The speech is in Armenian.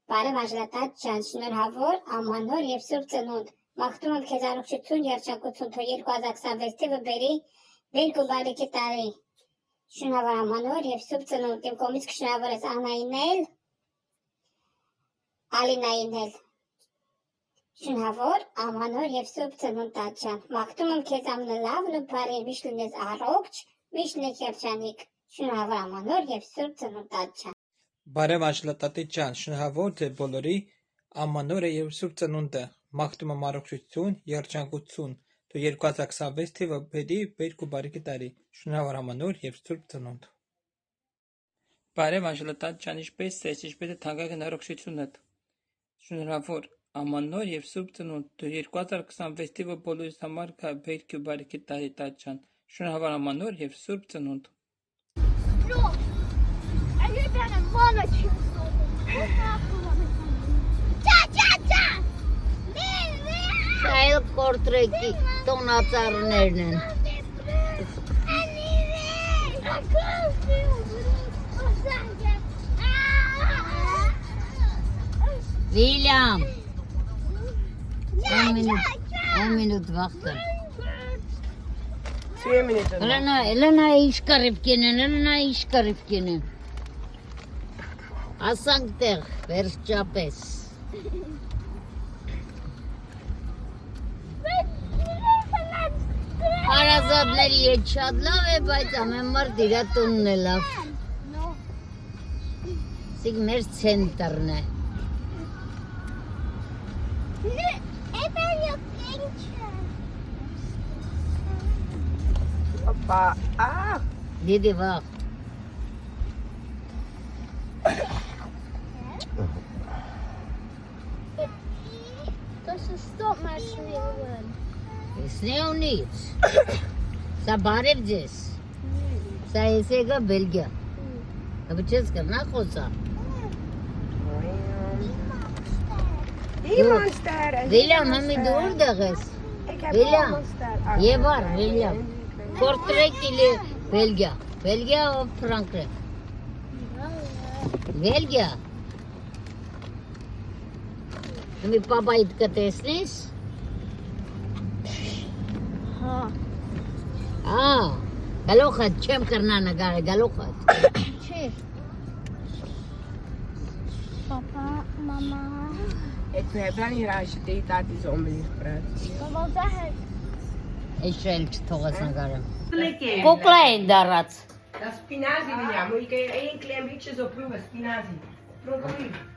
Բարև Աժլատած ջան, շնորհավոր, ամանոր և սուրբ ծնունդ։ Մաղթում եմ քեզ առողջություն, երջանկություն, թող 2026 թիվը բերի բերք ու բարիքի տարի։ Շնորհավոր ամանոր և սուրբ ծնունդ։ Իմ կողմից կշնորհավորես Աննային էլ, Ալինային էլ։ Շնորհավոր ամանոր և սուրբ ծնունդ տաց ջան։ Մաղթում եմ քեզ ամենալավն ու բարի, միշտ լինես առողջ, միշտ լինես երջանիկ։ Շնորհավոր ամանոր և սուրբ ծնունդ տաց ջան։ Բարև Աժլատատի ջան, շնորհավոր ձեր բոլորի ամանորը եւ սուրբ ծնունդը։ Մաղթում եմ առողջություն, երջանկություն, թող 2026 թիվը բերի բերք ու բարիքի տարի։ Շնորհավոր ամանոր եւ սուրբ ծնունդ։ Բարև Աժլատատ ջան, ինչպես ես, ինչպես է թանկագին առողջությունդ։ Շնորհավոր ամանոր եւ սուրբ ծնունդ, թող 2026 թիվը բոլորիս համար գա բերք ու բարիքի տարի տաց ջան։ Շնորհավոր ամանոր եւ սուրբ ծնունդ։ Շայլ կորտրեկի տոնածառներն են։ Վիլյամ, un minut վախտը։ Էլենա իշկարիվկին են։ Ասանք տեղ, վերջապես։ Հարազատների հետ շատ լավ է, բայց ամեն մարդ իրա տունն է լավ։ Սիկ մեր ցենտրն է։ Դիդի վաղ։ Սնեյոնից, սա բարև ձեզ, սա ես եկա Բելգիա, ապա չես կրնա խոսա։ Վիլյամ, հմի դու ուրդեղ ես, Վիլյամ, եվար, Վիլյամ, կորտրեք իլի Բելգիա, Բելգիա ու Ֆրանկրեկ, Բելգիա, հմի պապայիդ կտեսնես, գալոխատ, չեմ կրնա նգարը, գալոխատ։ Չի։ Պապա, մամա։ Ik heb wel hier als je deed dat is onbeliefd. Wat zeg ik? Ես էլ չթողես նգարը։ Կոկլա են դարած։ Dat is spinazie, ja. Moet je één klein beetje zo proeven, spinazie. Probeer.